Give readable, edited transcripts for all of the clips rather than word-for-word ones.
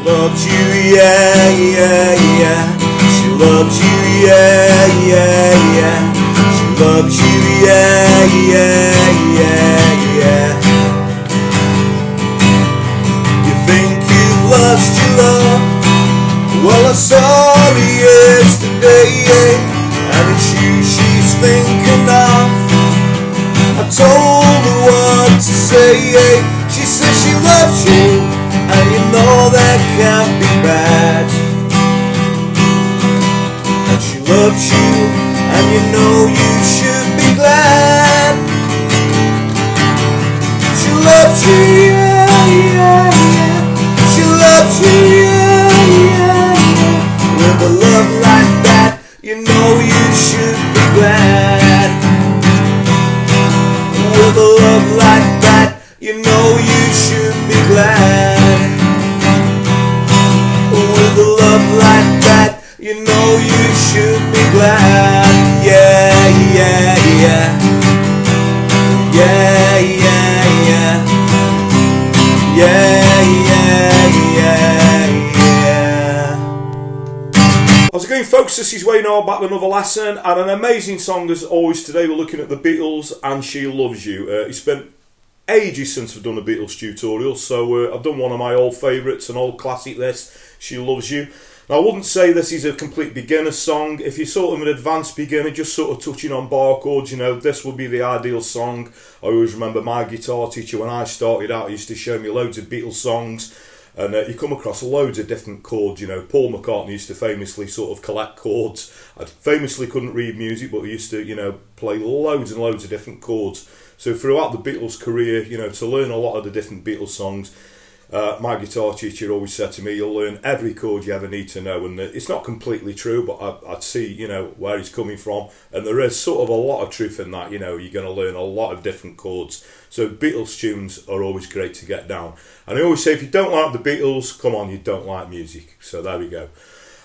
loves you, yeah, yeah, yeah. She loves you, yeah, yeah, yeah. She loves you, yeah, yeah, yeah, yeah. You think you've lost your love? Well, I saw her yesterday, and it's you she's thinking of. I told her what to say, she says she loves you, and you know that can't be bad. And she loves you, and you know you should be glad. She loves you, yeah, yeah, yeah. She loves you, yeah, yeah, yeah. With a love like that, you know you should be glad. With a love like that, you know you should be glad. With a love like that, you know you should be glad. Yeah, yeah, yeah. Yeah, yeah, yeah. Yeah, yeah, yeah, yeah. How's it going, folks? This is Wayne Orr back with another lesson, and an amazing song as always. Today we're looking at the Beatles and She Loves You. It's been ages since I've done a Beatles tutorial, so I've done one of my old favourites, an old classic, this, She Loves You. Now, I wouldn't say this is a complete beginner song. If you're sort of an advanced beginner, just sort of touching on bar chords, you know, this would be the ideal song. I always remember my guitar teacher when I started out, he used to show me loads of Beatles songs, and you come across loads of different chords. You know, Paul McCartney used to famously sort of collect chords. I famously couldn't read music, but he used to, you know, play loads and loads of different chords. So throughout the Beatles' career, you know, to learn a lot of the different Beatles songs, my guitar teacher always said to me, you'll learn every chord you ever need to know. And it's not completely true, but I'd see, you know, where he's coming from. And there is sort of a lot of truth in that. You know, you're going to learn a lot of different chords. So Beatles tunes are always great to get down. And I always say, if you don't like the Beatles, come on, you don't like music. So there we go.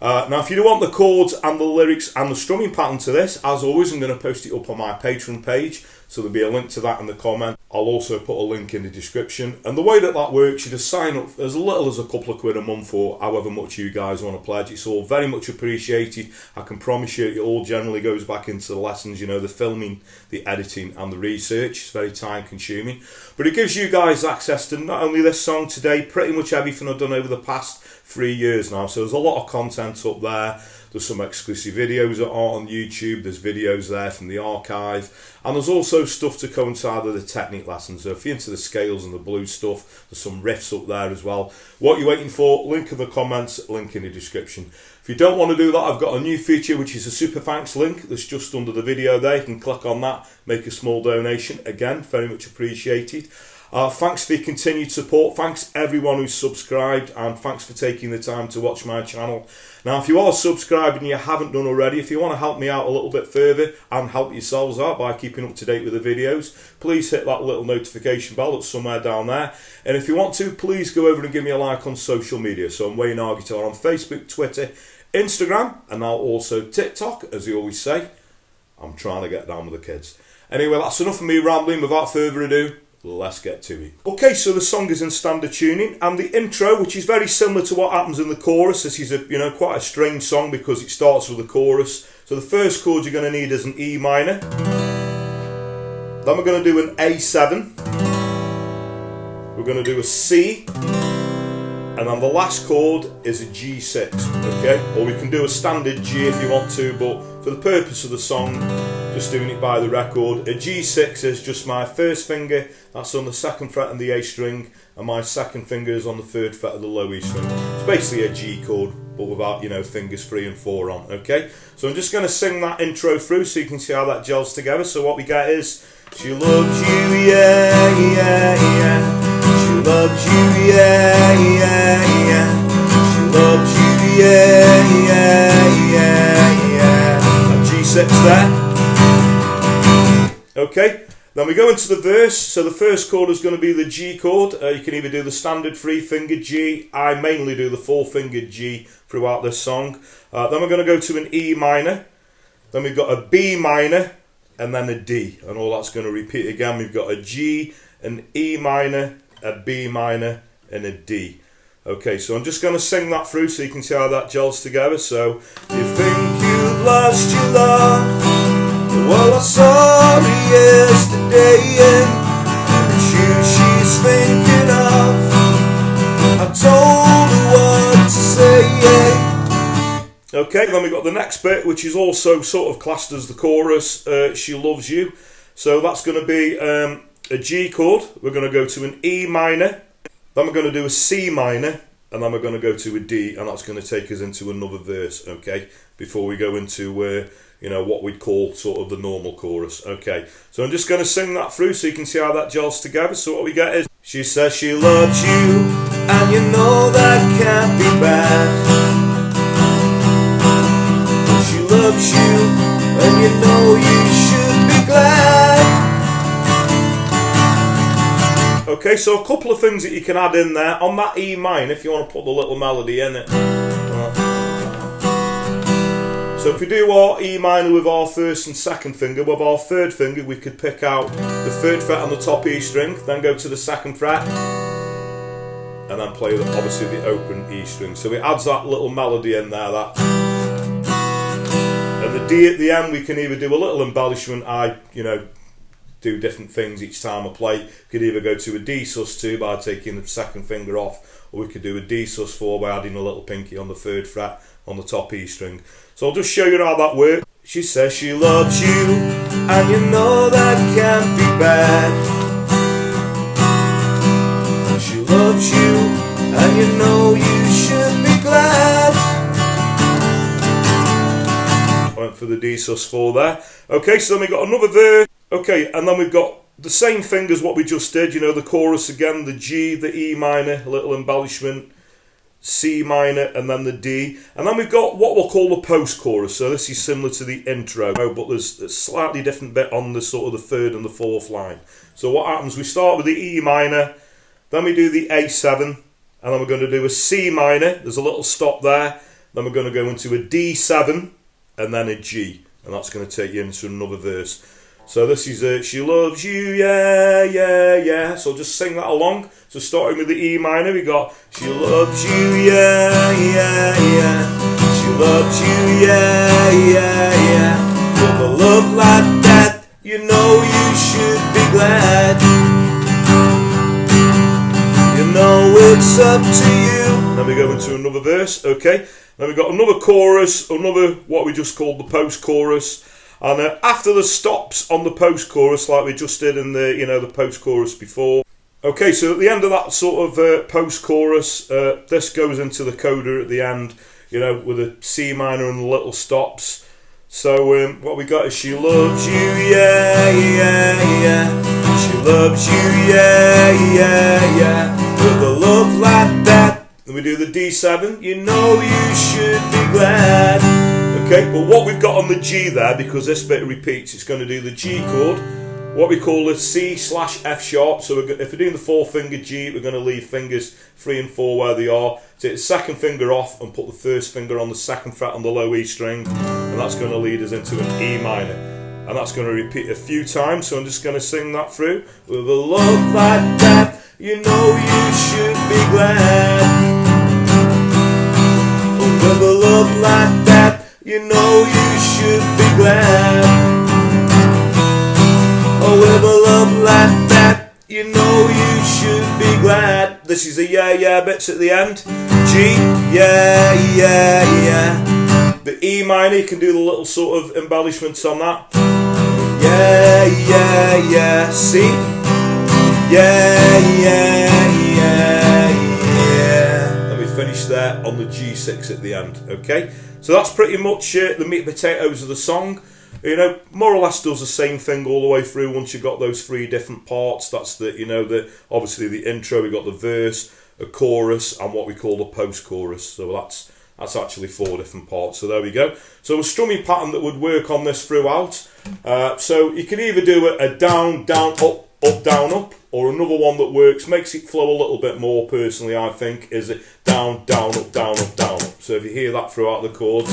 Now, if you do want the chords and the lyrics and the strumming pattern to this, as always, I'm going to post it up on my Patreon page. So there'll be a link to that in the comment. I'll also put a link in the description. And the way that works, you just sign up as little as a couple of quid a month or however much you guys want to pledge. It's all very much appreciated. I can promise you it all generally goes back into the lessons, you know, the filming, the editing and the research. It's very time consuming. But it gives you guys access to not only this song today, pretty much everything I've done over the past 3 years now. So there's a lot of content up there. There's some exclusive videos that are on YouTube. There's videos there from the archive. And there's also stuff to coincide with the technique lessons. So if you're into the scales and the blues stuff, there's some riffs up there as well. What you're waiting for, link in the comments, link in the description. If you don't want to do that, I've got a new feature, which is a super thanks link that's just under the video there. You can click on that, make a small donation. Again, very much appreciated. Thanks for your continued support. Thanks everyone who's subscribed, and thanks for taking the time to watch my channel. Now, if you are subscribed and you haven't done already, if you want to help me out a little bit further and help yourselves out by keeping up to date with the videos, please hit that little notification bell that's somewhere down there. And if you want to, please go over and give me a like on social media. So I'm Wayne Orr Guitar on Facebook, Twitter, Instagram, and now also TikTok, as you always say. I'm trying to get down with the kids. Anyway, that's enough of me rambling. Without further ado, let's get to it. Okay, so the song is in standard tuning, and the intro, which is very similar to what happens in the chorus. This is quite a strange song because it starts with the chorus. So the first chord you're going to need is an E minor. Then we're going to do an A7. We're going to do a C. And then the last chord is a G6, okay? Or we can do a standard G if you want to, but for the purpose of the song, just doing it by the record, a G6 is just my first finger, that's on the 2nd fret and the A string, and my 2nd finger is on the 3rd fret of the low E string. It's basically a G chord, but without, fingers 3 and 4 on, okay? So I'm just going to sing that intro through so you can see how that gels together. So what we get is, she loves you, yeah, yeah, yeah. She loves you, yeah, yeah, yeah. She loves you, yeah, yeah, yeah, yeah. And G6 there. Okay, then we go into the verse. So the first chord is going to be the G chord. You can either do the standard 3-finger G. I mainly do the 4-finger G throughout this song. Then we're going to go to an E minor. Then we've got a B minor. And then a D. And all that's going to repeat again. We've got a G, an E minor, a B minor and a D. Okay, so I'm just going to sing that through so you can see how that gels together. So, you think you've lost your love? Well, I saw her yesterday, and it's you she's thinking of. I told her what to say. Okay, then we got the next bit, which is also sort of classed as the chorus, She Loves You. So that's going to be a G chord. We're going to go to an E minor. Then we're going to do a C minor, and then we're going to go to a D, and that's going to take us into another verse, okay, before we go into, what we'd call sort of the normal chorus, okay. So I'm just going to sing that through so you can see how that gels together. So what we get is, she says she loves you, and you know that can't be bad. She loves you, and you know you should be glad. Okay, so a couple of things that you can add in there. On that E minor, if you want to put the little melody in it. So if we do our E minor with our first and second finger, with our third finger we could pick out the third fret on the top E string, then go to the second fret, and then play obviously the open E string. So it adds that little melody in there. That. And the D at the end, we can either do a little embellishment. Do different things each time I play. We could either go to a D sus2 by taking the second finger off, or we could do a D sus4 by adding a little pinky on the third fret on the top E string. So I'll just show you how that works. She says she loves you, and you know that can't be bad. She loves you, and you know you should be glad. Went for the D sus4 there. Okay, so then we got another verse. Okay, and then we've got the same thing as what we just did, the chorus again, the G, the E minor, a little embellishment, C minor, and then the D. And then we've got what we'll call the post-chorus. So this is similar to the intro, but there's a slightly different bit on the sort of the third and the fourth line. So what happens, we start with the E minor, then we do the A7, and then we're going to do a C minor, there's a little stop there, then we're going to go into a D7, and then a G, and that's going to take you into another verse. So this is She Loves You, yeah, yeah, yeah. So just sing that along. So starting with the E minor, we got She loves you, yeah, yeah, yeah. She loves you, yeah, yeah, yeah. With a love like that, you know you should be glad. You know it's up to you. Then we go into another verse, okay. Then we got another chorus, another what we just called the post-chorus. And after the stops on the post-chorus, like we just did in the the post-chorus before. Okay, so at the end of that sort of post-chorus, this goes into the coda at the end, with a C minor and the little stops. So what we got is she loves you, yeah, yeah, yeah. She loves you, yeah, yeah, yeah. With a love like that. Then we do the D7, you know you should be glad. Okay, but what we've got on the G there, because this bit repeats, it's going to do the G chord, what we call a C/F sharp. So if we're doing the fourth finger G, we're going to leave fingers 3 and 4 where they are. Take the second finger off and put the first finger on the second fret on the low E string, and that's going to lead us into an E minor. And that's going to repeat a few times, so I'm just going to sing that through. With a love like that, you know you should be glad. With a love like that, you know you should be glad. Oh, with a love like that, you know you should be glad. This is the yeah, yeah bits at the end. G, yeah, yeah, yeah. The E minor, you can do the little sort of embellishments on that. Yeah, yeah, yeah. C, yeah, yeah, yeah, yeah. And we finish there on the G6 at the end, okay? So that's pretty much the meat and potatoes of the song. More or less does the same thing all the way through once you've got those 3 different parts. That's obviously the intro, we got the verse, a chorus, and what we call the post-chorus. So that's actually 4 different parts. So there we go. So a strumming pattern that would work on this throughout. So you can either do a down, down, up, up, down, up, or another one that works, makes it flow a little bit more personally, I think, is it down, down, up, down, up, down, up. So if you hear that throughout the chords.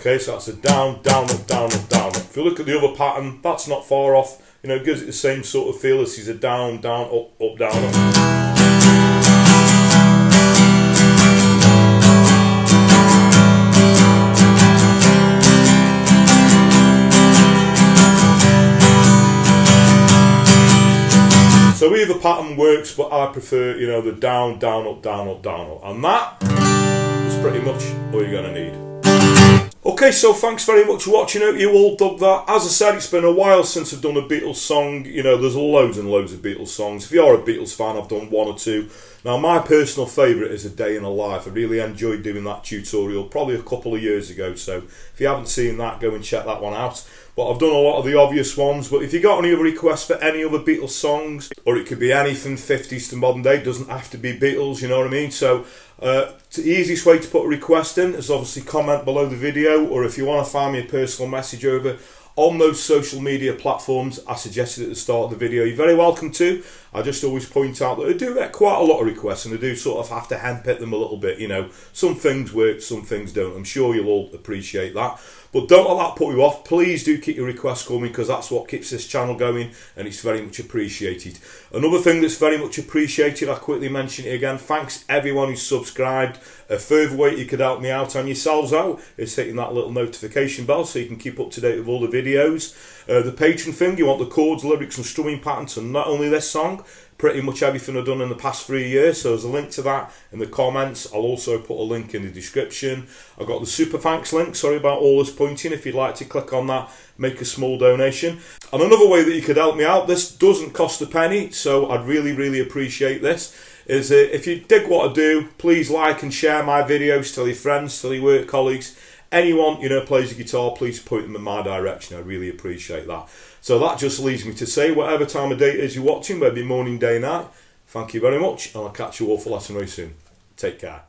Okay, so that's a down, down, up, down, up, down, up. If you look at the other pattern, that's not far off. You know, it gives it the same sort of feel. This is a down, down, up, up, down, up. So either pattern works, but I prefer, you know, the down, down, up, down, up, down, up. And that is pretty much all you're going to need. Okay, so thanks very much for watching. Hope you all dug that. As I said, it's been a while since I've done a Beatles song. You know, there's loads and loads of Beatles songs. If you're a Beatles fan, I've done one or two. Now, my personal favourite is A Day in a Life. I really enjoyed doing that tutorial probably a couple of years ago. So if you haven't seen that, go and check that one out. But I've done a lot of the obvious ones. But if you got any other requests for any other Beatles songs, or it could be anything 50s to modern day, it doesn't have to be Beatles, you know what I mean? So the easiest way to put a request in is obviously comment below the video, or if you want to find me a personal message over on those social media platforms I suggested at the start of the video, you're very welcome to. I just always point out that I do get quite a lot of requests, and I do sort of have to handpick them a little bit. You know, some things work, some things don't. I'm sure you'll all appreciate that. But don't let that put you off. Please do keep your requests coming, because that's what keeps this channel going, and it's very much appreciated. Another thing that's very much appreciated, I'll quickly mention it again, thanks everyone who's subscribed. A further way you could help me out and yourselves out is hitting that little notification bell so you can keep up to date with all the videos. The Patreon thing, you want the chords, lyrics and strumming patterns, and not only this song, pretty much everything I've done in the past 3 years. So there's a link to that in the comments. I'll also put a link in the description. I've got the super thanks link. Sorry about all this pointing. If you'd like to click on that, make a small donation. And another way that you could help me out, this doesn't cost a penny, so I'd really, really appreciate this, is if you dig what I do, please like and share my videos, tell your friends, tell your work colleagues. Anyone, you know, plays a guitar, please point them in my direction. I really appreciate that. So that just leaves me to say, whatever time of day it is you're watching, whether it be morning, day, night, thank you very much, and I'll catch you all for lesson very soon. Take care.